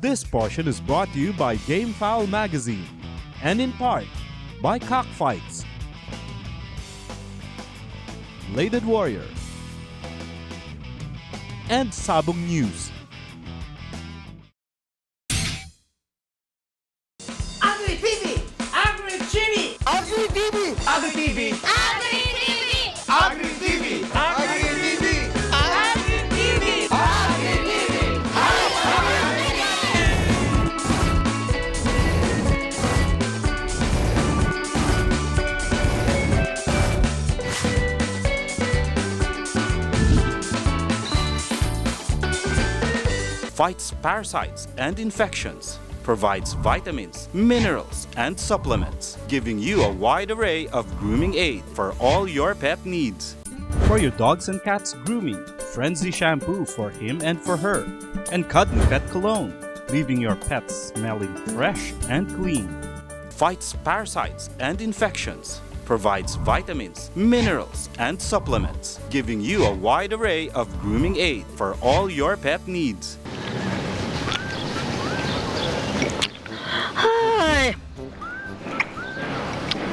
This portion is brought to you by Gamefowl Magazine and in part by Cockfights, Bladed Warrior, and Sabong News. Agri TV! Agri TV! Agri TV! Agri TV! Agri TV! Agri TV! Agri TV! Agri TV! Agri TV! Fights parasites and infections, provides vitamins, minerals, and supplements, giving you a wide array of grooming aid for all your pet needs. For your dogs and cats grooming, Frenzy shampoo for him and for her, and Cuddly Pet Cologne, leaving your pets smelling fresh and clean. Fights parasites and infections, provides vitamins, minerals, and supplements, giving you a wide array of grooming aid for all your pet needs. Ay!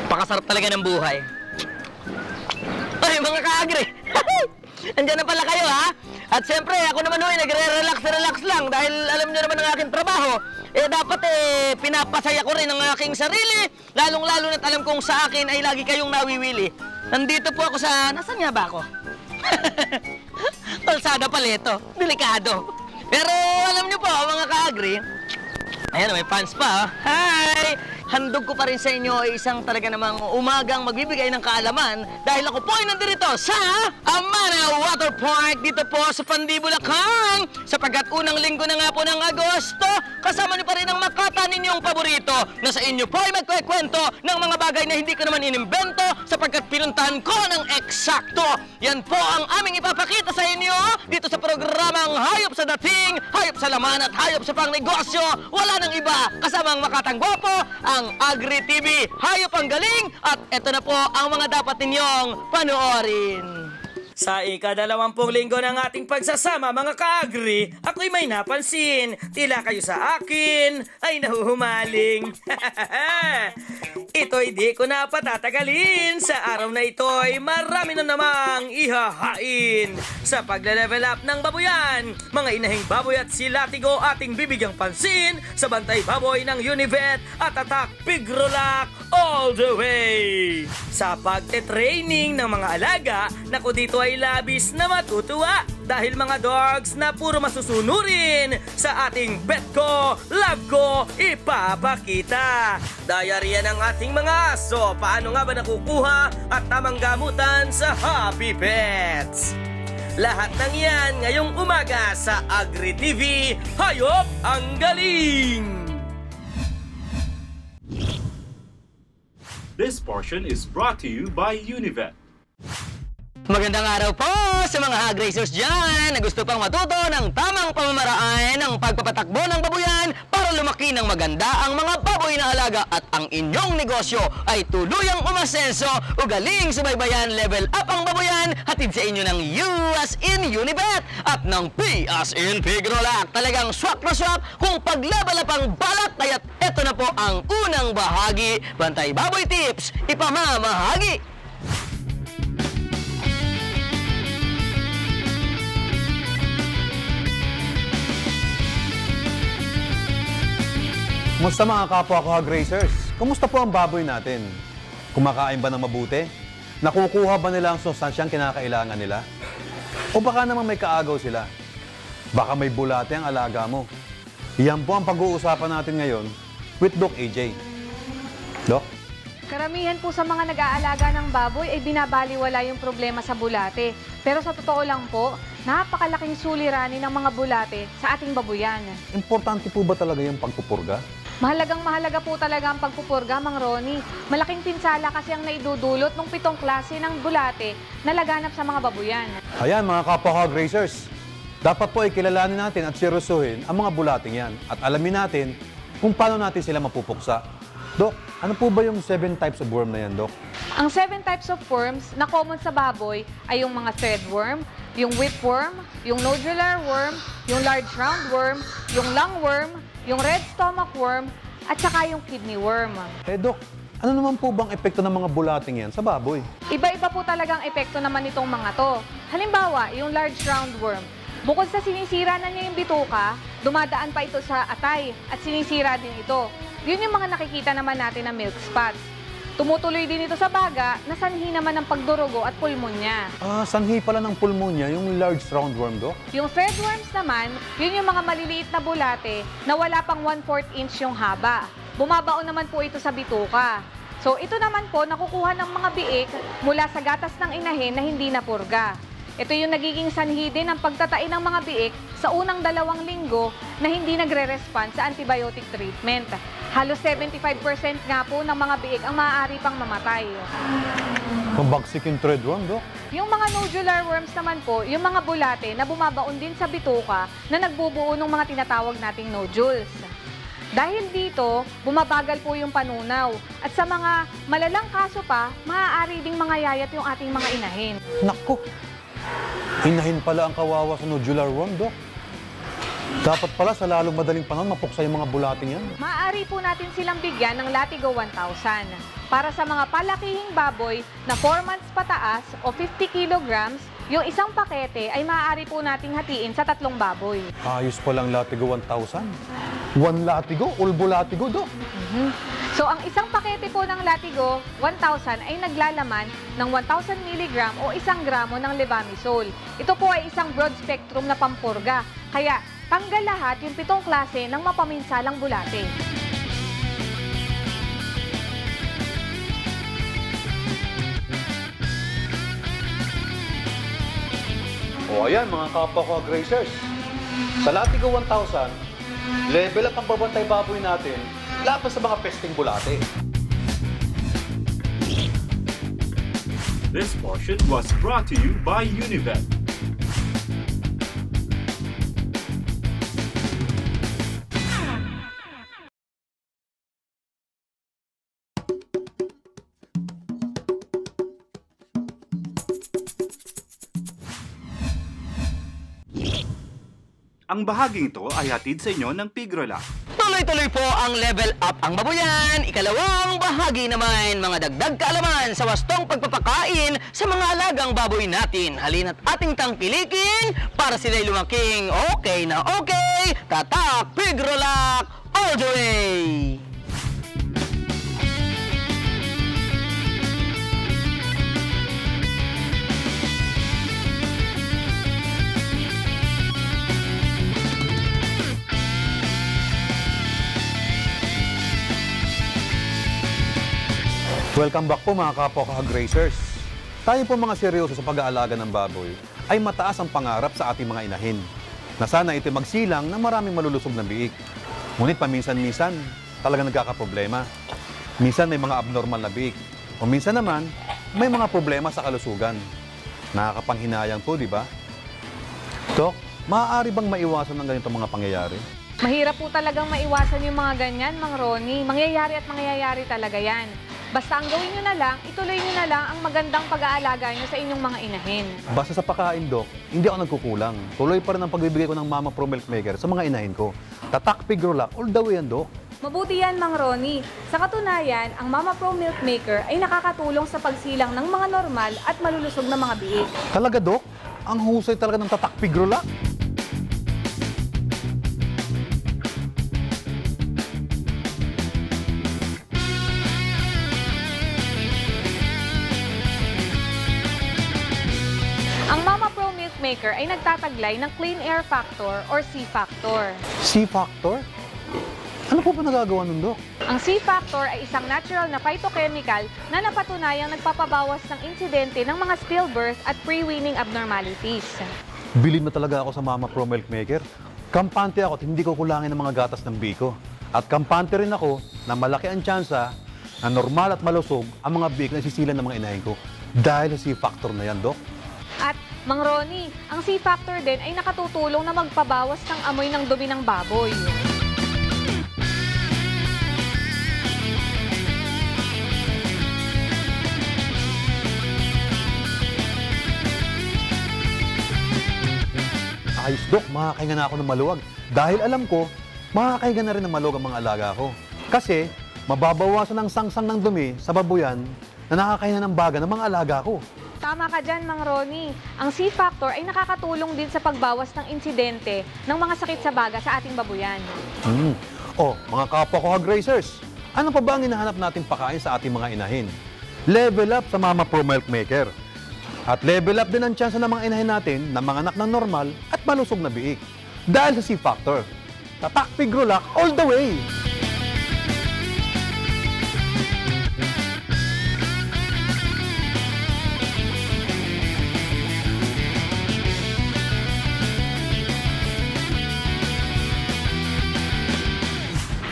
Pakasarap talaga ng buhay. Ay, mga ka-agri! Andiyan na pala kayo, ha? At siyempre, ako naman nagre-relax lang dahil alam niyo naman ang aking trabaho. Dapat pinapasaya ko rin ang aking sarili, lalong-lalo na't alam kong sa akin ay lagi kayong nawiwili. Nandito po ako sa... Nasaan nga ba ako? Kalsada pala ito. Delikado. Pero alam niyo po, mga ka-agri, ayan, may fans pa, oh. Hi! Handog ko pa rin sa inyo isang talaga namang umagang magbibigay ng kaalaman dahil ako po ay nandito sa Amana Water Park dito po sa Pandi, Bulacan. Sapagkat unang linggo na nga po ng Agosto, kasama niyo pa rin ang makata ninyong paborito na sa inyo po ay magkwekwento ng mga bagay na hindi ko naman inimbento sapagkat pinuntahan ko ng eksakto. Yan po ang aming ipapakita sa inyo dito sa programang Hayop sa Dating, Hayop sa Laman at Hayop sa Pangnegosyo. Wala nang iba kasama ang makatang gwapo, ang Agri TV, Hayop ang Galing, at ito na po ang mga dapat ninyong panoorin. Sa ika-20 linggo ng ating pagsasama, mga ka-agri, ako'y may napansin. Tila kayo sa akin ay nahuhumaling. Ito'y di ko na patatagalin. Sa araw na ito'y marami na namang ihahain. Sa pagle-level up ng baboyan, mga inahing baboy at silatigo ating bibigyang pansin sa bantay baboy ng Univet at Attack Pigrolac all the way. Sa pagte-training ng mga alaga, naku dito ay labis na matutuwa dahil mga dogs na puro masusunurin sa ating bet ko, love ko, ipapakita. Diarrhea ng ating mga aso, paano nga ba nakukuha at tamang gamutan sa Happy Pets? Lahat ng yan ngayong umaga sa Agri TV, Hayop ang Galing! This portion is brought to you by Univet. Magandang araw po sa mga hog racers dyan na gusto pang matuto ng tamang pamamaraan ng pagpapatakbo ng baboyan para lumaki ng maganda ang mga baboy na alaga at ang inyong negosyo ay tuluyang umasenso. Ugaling subaybayan, level up ang baboyan, hatid sa inyo ng U as in Unibet at ng P as in Pigrolac. Talagang swak na swak kung paglevel up ang balat, kaya't eto na po ang unang bahagi. Bantay Baboy Tips, ipamamahagi! Kumusta mga kapwa ko hog racers? Kumusta po ang baboy natin? Kumakain ba ng mabuti? Nakukuha ba nila ang sustansyang kinakailangan nila? O baka naman may kaagaw sila? Baka may bulate ang alaga mo? Yan po ang pag-uusapan natin ngayon with Doc AJ. Doc? Karamihan po sa mga nag-aalaga ng baboy ay binabaliwala yung problema sa bulate. Pero sa totoo lang po, napakalaking suliranin ng mga bulate sa ating babuyan. Importante po ba talaga yung pagpupurga? Mahalagang-mahalaga po talaga ang pagpupurga, Mang Ronnie. Malaking pinsala kasi ang naidudulot ng 7 klase ng bulate na laganap sa mga babuyan. Ayan mga kapwa hog racers, dapat po ay kilalanin natin at seryosohin ang mga bulating yan at alamin natin kung paano natin sila mapupuksa. Dok, ano po ba yung 7 types of worm na yan, Dok? Ang 7 types of worms na common sa baboy ay yung mga threadworm, yung whipworm, yung nodular worm, yung large roundworm, yung lungworm, yung red stomach worm, at saka yung kidney worm. Eh, Dok, ano naman po bang epekto ng mga bulating yan sa baboy? Iba-iba po talagang epekto naman itong mga to. Halimbawa, yung large roundworm. Bukod sa sinisira na niya yung bituka, dumadaan pa ito sa atay at sinisira din ito. Yun yung mga nakikita naman natin na milk spots. Tumutuloy din ito sa baga na sanhi naman ng pagdurugo at pulmonya. Ah, sanhi pala ng pulmonya yung large roundworm, Dok? Yung threadworms naman, yun yung mga maliliit na bulate na wala pang 1/4 inch yung haba. Bumabaon naman po ito sa bituka. So ito naman po nakukuha ng mga biik mula sa gatas ng inahin na hindi napurga. Ito yung nagiging sanhi din ng pagtatai ng mga biik sa unang 2 linggo na hindi nagre-respond sa antibiotic treatment. Halos 75% nga po ng mga biik ang maaari pang mamatay. Mabagsik yung threadworm, Dok? Yung mga nodular worms naman po, yung mga bulate na bumabaon din sa bituka na nagbubuo ng mga tinatawag nating nodules. Dahil dito, bumabagal po yung panunaw. At sa mga malalang kaso pa, maaari ding mangayayat yung ating mga inahin. Naku! Inahin pala ang kawawa sa nodular worm, Dok. Dapat pala sa lalong madaling panahon mapuksa yung mga bulating yan. Maaari po natin silang bigyan ng Latigo 1000. Para sa mga palakihing baboy na 4 months pataas o 50 kilograms, yung isang pakete ay maaari po nating hatiin sa 3 baboy. Ayos palang Latigo 1,000. 1 Latigo? Ulbo Latigo, Dok. So, ang isang pakete po ng Latigo 1000 ay naglalaman ng 1,000 mg o 1 gramo ng levamisole. Ito po ay isang broad spectrum na pampurga. Kaya, tanggal lahat yung 7 klase ng mapaminsalang bulate. O ayan mga kapwa ko agracers. Sa Latigo 1,000, level up ang babantay baboy natin laban sa mga pesting bulate. This portion was brought to you by Univet. Ang bahaging ito ay hatid sa inyo ng Pigrolac. Tuloy-tuloy po ang level up ang baboyan. Ikalawang bahagi naman, mga dagdag kaalaman sa wastong pagpapakain sa mga alagang baboy natin. Halina't ating tangkilikin para sila'y lumaking okay na okay. Tatak Pigrolac all the way! Welcome back po mga kapwa ko agracers. Tayo po mga seryoso sa pag-aalaga ng baboy ay mataas ang pangarap sa ating mga inahin na sana ito magsilang ng maraming malulusog na biik. Ngunit paminsan-minsan talaga nagkakaproblema. Minsan may mga abnormal na biik o minsan naman may mga problema sa kalusugan. Nakakapanghinayang po, di ba? Dok, maaari bang maiwasan ng ganitong mga pangyayari? Mahirap po talagang maiwasan yung mga ganyan, Mang Ronnie. Mangyayari at mangyayari talaga yan. Basta ang gawin nyo na lang, ituloy nyo na lang ang magandang pag-aalaga nyo sa inyong mga inahin. Basta sa pagkain, Dok, hindi ako nagkukulang. Tuloy pa rin ang pagbibigay ko ng Mama Pro Milk Maker sa mga inahin ko. Tatak Pigrolac, all the way yan, Dok. Mabuti yan, Mang Ronnie. Sa katunayan, ang Mama Pro Milk Maker ay nakakatulong sa pagsilang ng mga normal at malulusog na mga biik. Talaga, Dok? Ang husay talaga ng Tatak Pigrolac? Ang Mama Pro Milk Maker ay nagtataglay ng Clean Air Factor or C-Factor. C-Factor? Ano po ba nagagawa nun, Dok? Ang C-Factor ay isang natural na phytochemical na napatunayang nagpapabawas ng insidente ng mga stillbirth at pre-weaning abnormalities. Bilib na talaga ako sa Mama Pro Milk Maker. Kampante ako at hindi ko kulangin ng mga gatas ng biko. At kampante rin ako na malaki ang tsansa na normal at malusog ang mga biko na isisilan ng mga inahin ko. Dahil sa C-Factor na yan, Dok. At, Mang Ronnie, ang C-Factor din ay nakatutulong na magpabawas ng amoy ng dumi ng baboy. Ayos, Dok, makakahinga na ako ng maluwag. Dahil alam ko makakahiga na rin ng malog ang mga alaga ko. Kasi, mababawasan ang sangsang ng dumi sa babuyan na nakakain ng baga ng mga alaga ko. Tama ka dyan, Mang Ronnie. Ang C-Factor ay nakakatulong din sa pagbawas ng insidente ng mga sakit sa baga sa ating babuyan. O, mga kapwa ko hog racers, ano pa ba ang hinahanap nating pakain sa ating mga inahin? Level up sa Mama Pro Milk Maker. At level up din ang tsansa ng mga inahin natin na mga anak ng normal at malusog na biik. Dahil sa C-Factor, tatak Pigrolac all the way!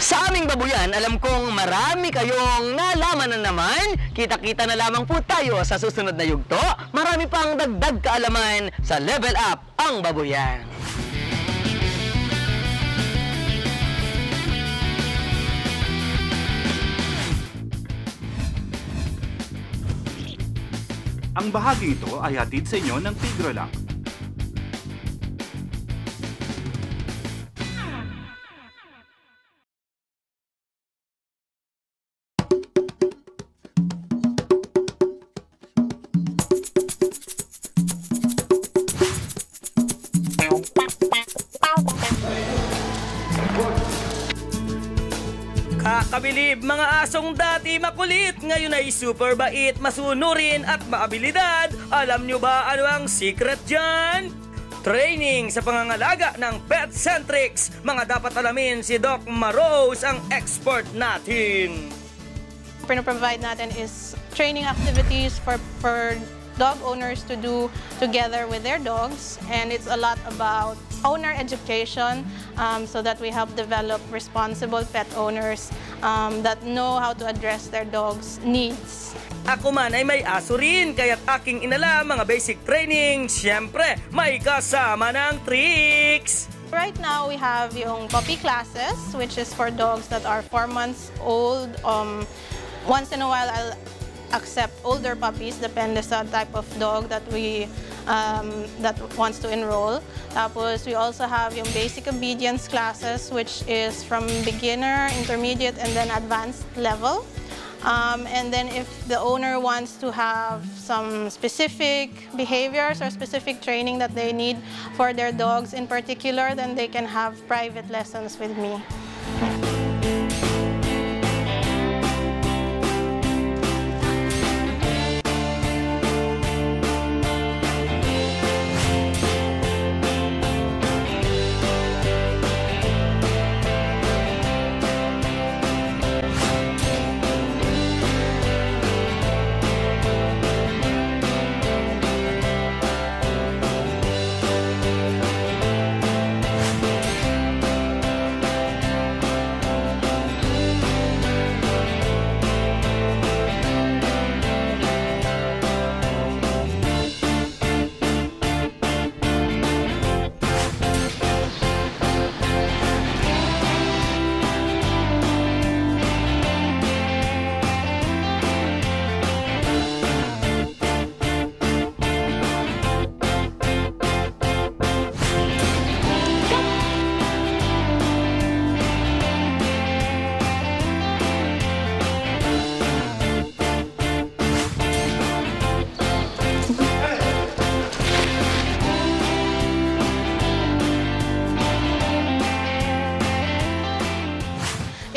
Sa aming babuyan, alam kong marami kayong nalaman na naman. Kita-kita na lamang po tayo sa susunod na yugto. Marami pang dagdag kaalaman sa Level Up ang Babuyan. Ang bahaging ito ay hatid sa inyo ng Pigrolac. Kakabilib, mga asong dati makulit, ngayon ay super bait, masunurin at maabilidad. Alam nyo ba ano ang secret dyan? Training sa pangangalaga ng Pet-Centrics. Mga dapat alamin si Doc Marose, ang expert natin. Provide natin is training activities for dog owners to do together with their dogs, and it's a lot about owner education so that we help develop responsible pet owners that know how to address their dogs' needs. Ako man ay may aso rin, kaya't aking inala mga basic training. Siyempre, may kasama ng tricks. Right now, we have yung puppy classes, which is for dogs that are 4 months old. Once in a while, I'll accept older puppies, depende sa type of dog that we that wants to enroll. Tapos we also have yung basic obedience classes, which is from beginner, intermediate, and then advanced level. And then if the owner wants to have some specific behaviors or specific training that they need for their dogs in particular, then they can have private lessons with me.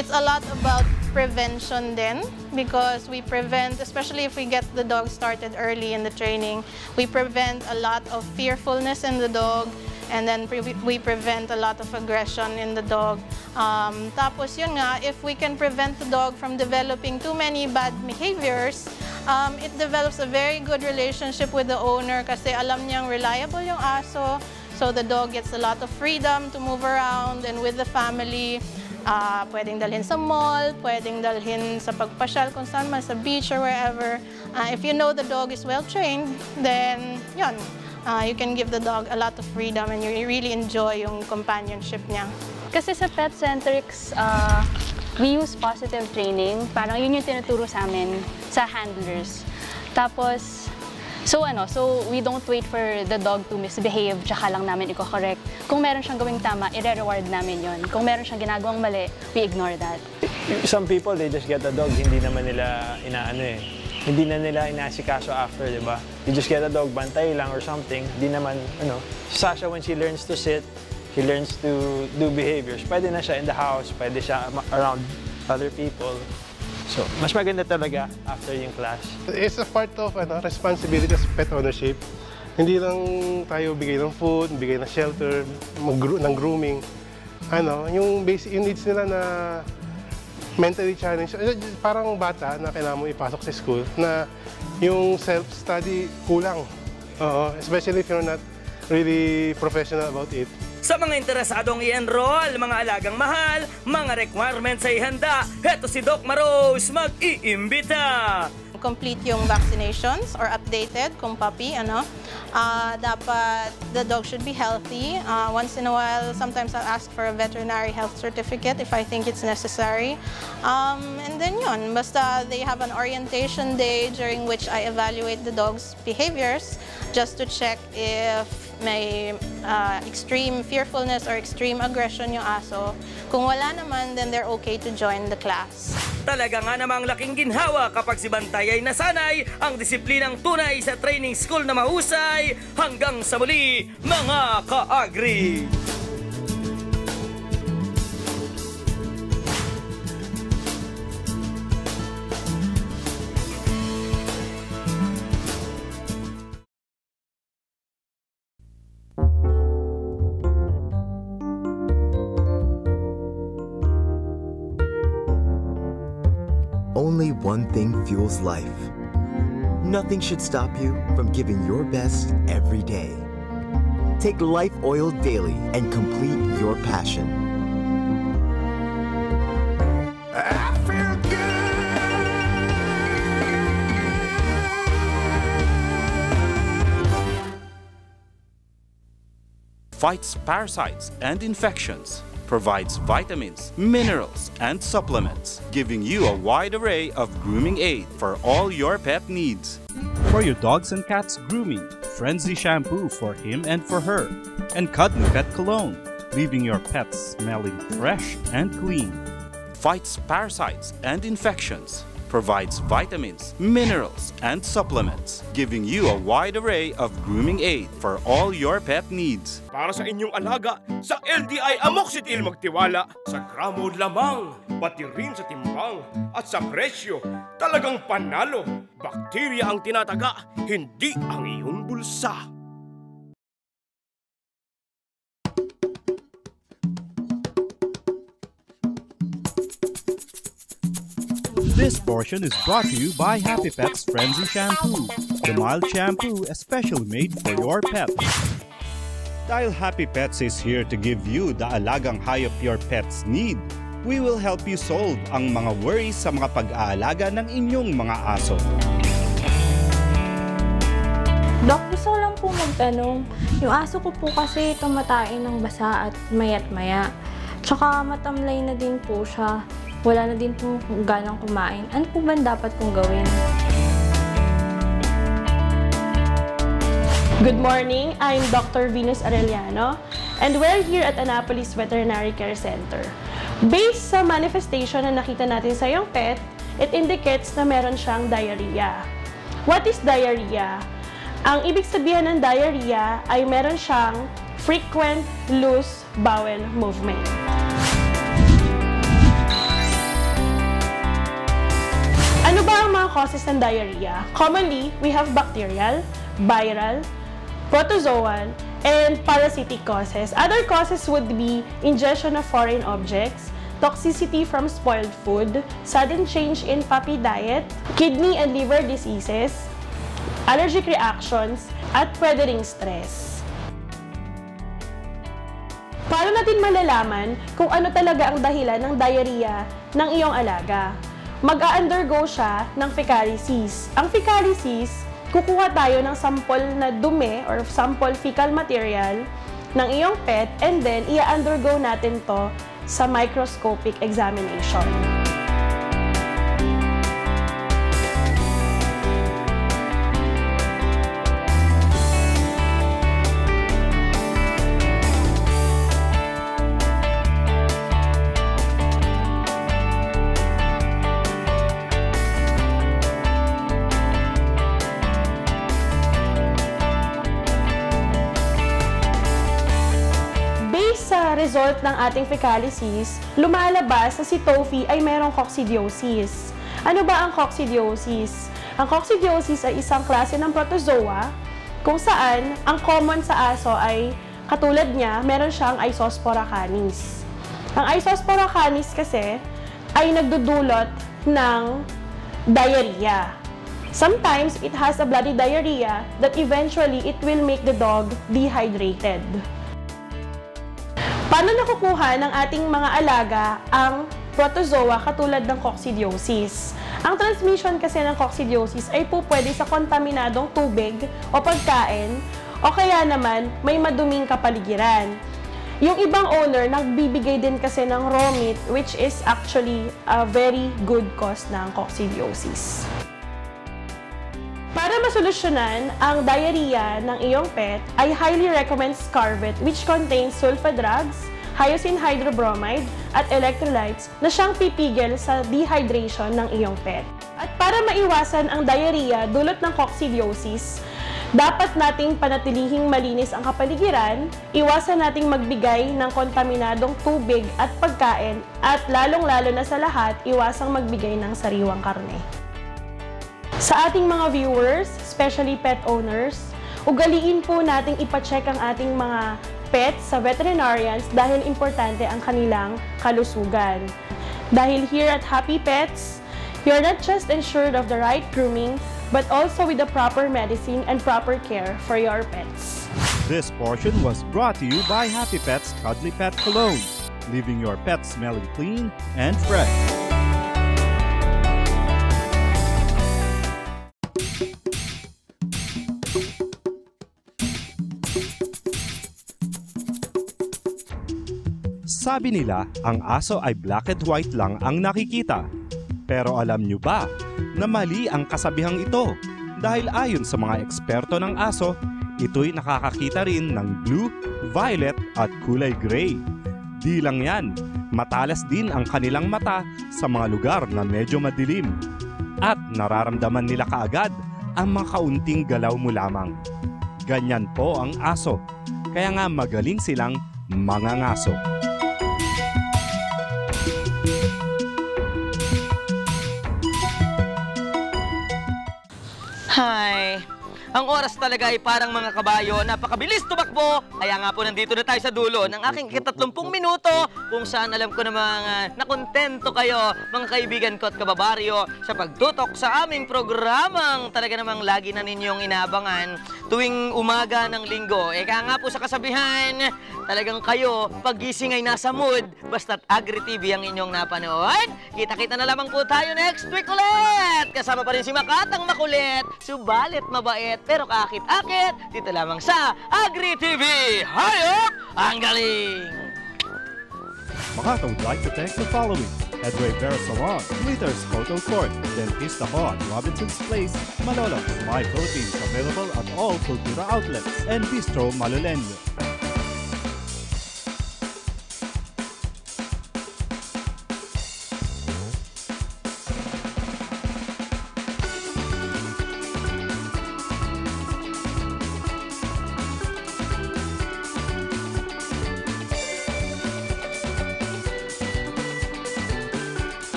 It's a lot about prevention then, because we prevent, especially if we get the dog started early in the training, we prevent a lot of fearfulness in the dog, and then we prevent a lot of aggression in the dog. Tapos yun nga, if we can prevent the dog from developing too many bad behaviors, it develops a very good relationship with the owner kasi alam niyang reliable yung aso, so the dog gets a lot of freedom to move around and with the family. Pwedeng dalhin sa mall, pwedeng dalhin sa pagpasyal kung saan man, sa beach or wherever. If you know the dog is well trained, then yun, you can give the dog a lot of freedom and you really enjoy yung companionship niya. Kasi sa Pet-Centrics, we use positive training. Parang yun yung tinuturo sa amin, sa handlers. Tapos, So we don't wait for the dog to misbehave, tsaka lang namin i-correct. Kung meron siyang gawing tama, i-reward namin yon. Kung meron siyang ginagawang mali, we ignore that. Some people, they just get a dog, hindi naman nila hindi na nila inaasikaso after, di ba? You just get a dog, bantay lang or something, hindi naman, Sasha, when she learns to sit, she learns to do behaviors. Pwede na siya in the house, pwede siya around other people. So, mas maganda talaga after yung class. It's a part of responsibility as pet ownership. Hindi lang tayo bigay ng food, bigay ng shelter, ng grooming. Yung basic needs nila na mentally challenged, parang bata na kailangan mo ipasok sa school, na yung self-study kulang. Especially if you're not really professional about it. Sa mga interesadong i-enroll, mga alagang mahal, mga requirements ay handa. Heto si Doc Maros mag-iimbita. Complete yung vaccinations or updated kung puppy, dapat the dog should be healthy. Once in a while, sometimes I'll ask for a veterinary health certificate if I think it's necessary. And then yun, basta they have an orientation day during which I evaluate the dog's behaviors just to check if may extreme fearfulness or extreme aggression yung aso. Kung wala naman, then they're okay to join the class. Talaga nga namang laking ginhawa kapag si Bantay ay nasanay ang disiplinang tunay sa training school na mahusay. Hanggang sa muli, mga ka-agri! Only one thing fuels life. Nothing should stop you from giving your best every day. Take Life Oil daily and complete your passion. I feel good. Fights parasites and infections. Provides vitamins, minerals, and supplements, giving you a wide array of grooming aid for all your pet needs. For your dogs and cats grooming, Frenzy shampoo for him and for her, and Cuddly Pet Cologne, leaving your pets smelling fresh and clean. Fights parasites and infections. Provides vitamins, minerals, and supplements, giving you a wide array of grooming aid for all your pet needs. Para sa inyong alaga, sa LDI Amoxicil magtiwala. Sa gramo lamang, pati rin sa timbang at sa presyo, talagang panalo. Bakterya ang tinataga, hindi ang iyong bulsa. This portion is brought to you by Happy Pets Frenzy Shampoo, the mild shampoo especially made for your pet. Dahil Happy Pets is here to give you the alagang hayop your pets need, we will help you solve ang mga worries sa mga pag-aalaga ng inyong mga aso. Dok, gusto ko lang po magtanong. Yung aso ko po kasi tumatain ng basa at mayat maya. Tsaka matamlay na din po siya. Wala na din po ganang kumain. Ano po ba dapat pong gawin? Good morning, I'm Dr. Venus Arellano, and we're here at Annapolis Veterinary Care Center. Based sa manifestation na nakita natin sa iyong pet, it indicates na meron siyang diarrhea. What is diarrhea? Ang ibig sabihin ng diarrhea ay meron siyang frequent loose bowel movement. Ano ba ang mga causes ng diarrhea? Commonly, we have bacterial, viral, protozoal, and parasitic causes. Other causes would be ingestion of foreign objects, toxicity from spoiled food, sudden change in puppy diet, kidney and liver diseases, allergic reactions, at pwede ring stress. Paano natin malalaman kung ano talaga ang dahilan ng diarrhea ng iyong alaga? Mag-a-undergo siya ng fecalysis. Ang fecalysis, kukuha tayo ng sample na dumi or sample fecal material ng iyong pet and then i-undergo natin to sa microscopic examination. result ng ating fecalysis, lumalabas na si Tofi ay merong coccidiosis. Ano ba ang coccidiosis? Ang coccidiosis ay isang klase ng protozoa kung saan ang common sa aso ay katulad niya, meron siyang Isospora canis. Ang Isospora canis kasi ay nagdudulot ng diarrhea. Sometimes, it has a bloody diarrhea that eventually it will make the dog dehydrated. Paano nakukuha ng ating mga alaga ang protozoa katulad ng coccidiosis? Ang transmission kasi ng coccidiosis ay po pwede sa kontaminadong tubig o pagkain o kaya naman may maduming kapaligiran. Yung ibang owner, nagbibigay din kasi ng raw meat which is actually a very good cause ng coccidiosis. Para masolusyonan ang diarrhea ng iyong pet, I highly recommend Scarvet which contains sulfa drugs, hyoscine hydrobromide, at electrolytes na siyang pipigil sa dehydration ng iyong pet. At para maiwasan ang diarrhea dulot ng coccidiosis, dapat nating panatilihing malinis ang kapaligiran, iwasan nating magbigay ng kontaminadong tubig at pagkain, at lalong-lalo na sa lahat, iwasang magbigay ng sariwang karne. Sa ating mga viewers, especially pet owners, ugaliin po nating ipacheck ang ating mga pets sa veterinarians dahil importante ang kanilang kalusugan. Dahil here at Happy Pets, you're not just ensured of the right grooming, but also with the proper medicine and proper care for your pets. This portion was brought to you by Happy Pets Cuddly Pet Cologne, leaving your pet smelling clean and fresh. Sabi nila, ang aso ay black and white lang ang nakikita. Pero alam nyo ba na mali ang kasabihang ito? Dahil ayon sa mga eksperto ng aso, ito'y nakakakita rin ng blue, violet at kulay gray. Di lang yan, matalas din ang kanilang mata sa mga lugar na medyo madilim. At nararamdaman nila kaagad ang mga kaunting galaw mo lamang. Ganyan po ang aso, kaya nga magaling silang mangangaso. Hi! Ang oras talaga ay parang mga kabayo, napakabilis tumakbo. Kaya nga po nandito na tayo sa dulo ng aking 30 minuto kung saan alam ko namang nakontento kayo, mga kaibigan ko at kababaryo, sa pagtutok sa aming programang talaga namang lagi na ninyong inaabangan tuwing umaga ng linggo. Kaya nga po sa kasabihan, talagang kayo, paggising ay nasa mood, basta't Agri TV ang inyong napanood. Kita-kita na lamang po tayo next week ulit! Kasama pa rin si Makatang makulit, subalit mabait, pero kaakit-akit, dito lamang sa Agri TV. Hayop ang galing! Makata would like to thank the following: Edway Vera Salon, Glitters Photo Court, Dentista Ko at Robinson's Place, Malolos, My Philippines, available at all Kultura outlets, and Bistro Malulenyo.